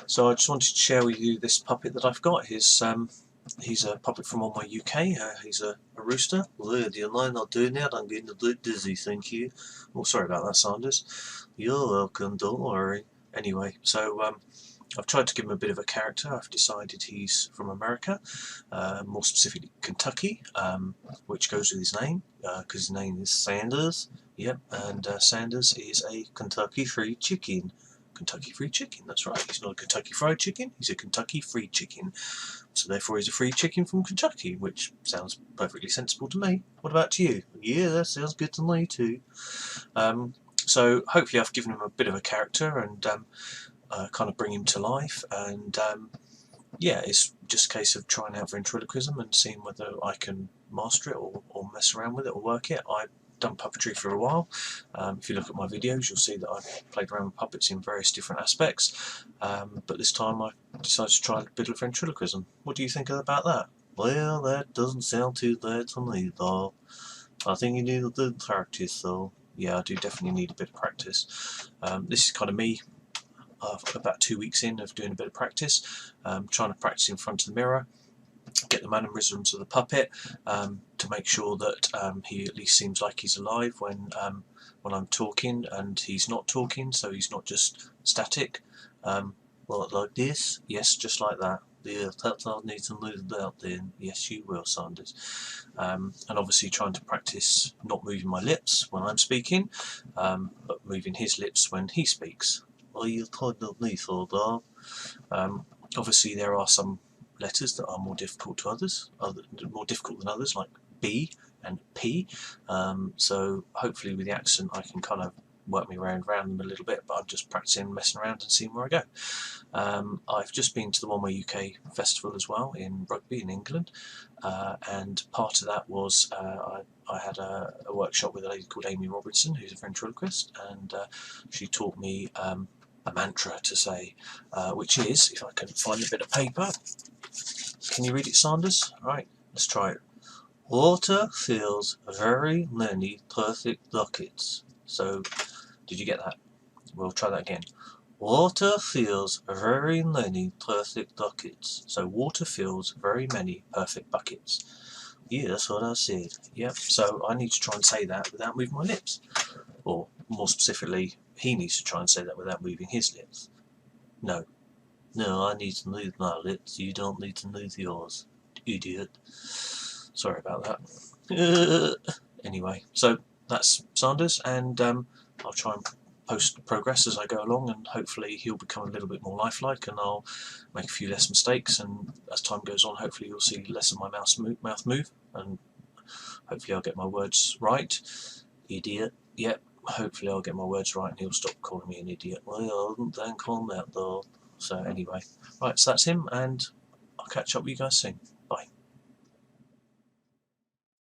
So I just wanted to share with you this puppet that I've got. He's a puppet from Oneway UK. He's a rooster. Do you mind not doing that? I'm getting a bit dizzy, thank you. Oh, sorry about that, Sanders. You're welcome, don't worry. Anyway, so I've tried to give him a bit of a character. I've decided he's from America, more specifically Kentucky, which goes with his name, because his name is Sanders. Yep, and Sanders is a Kentucky Fried Chicken. Kentucky Fried Chicken, that's right. He's not a Kentucky Fried Chicken, he's a Kentucky Fried Chicken. So therefore he's a free chicken from Kentucky, which sounds perfectly sensible to me. What about to you? Yeah, that sounds good to me too. So hopefully I've given him a bit of a character and kind of bring him to life, and yeah, it's just a case of trying out ventriloquism and seeing whether I can master it or mess around with it or work it. I've done puppetry for a while. If you look at my videos, you'll see that I've played around with puppets in various different aspects, but this time I decided to try a bit of ventriloquism. What do you think about that? Well, that doesn't sound too bad to me though. I think you need a bit of practice though. Yeah, I do definitely need a bit of practice. This is kind of me about 2 weeks in of doing a bit of practice, trying to practice in front of the mirror, get the mannerisms of the puppet, to make sure that he at least seems like he's alive when I'm talking and he's not talking, so he's not just static. Well, like this, yes, just like that. Yeah, that's I need to move about then. Yes, you will, Sanders. And obviously trying to practice not moving my lips when I'm speaking, but moving his lips when he speaks. Well, you told me so, though. Obviously there are some letters that are more difficult to others, more difficult than others, like B and P. So hopefully with the accent I can kind of work me around them a little bit, but I'm just practicing, messing around and seeing where I go. I've just been to the Oneway UK festival as well in Rugby in England, and part of that was I had a workshop with a lady called Amy Robertson, who's a ventriloquist, and she taught me a mantra to say, which is, if I can find a bit of paper, can you read it, Sanders? Right, let's try it. Water fills very many perfect buckets. So, did you get that? We'll try that again. Water fills very many perfect buckets. So water fills very many perfect buckets. Yeah, that's what I said. Yep, so I need to try and say that without moving my lips. Or more specifically, he needs to try and say that without moving his lips. No, I need to move my lips. You don't need to move yours, idiot. Sorry about that. Anyway, so that's Sanders, and I'll try and post progress as I go along, and hopefully he'll become a little bit more lifelike, and I'll make a few less mistakes, and as time goes on hopefully you'll see less of my mouth move, and hopefully I'll get my words right. Idiot. Yep, hopefully I'll get my words right and he'll stop calling me an idiot. Well, I wouldn't think on that though. So anyway, right, so that's him, and I'll catch up with you guys soon.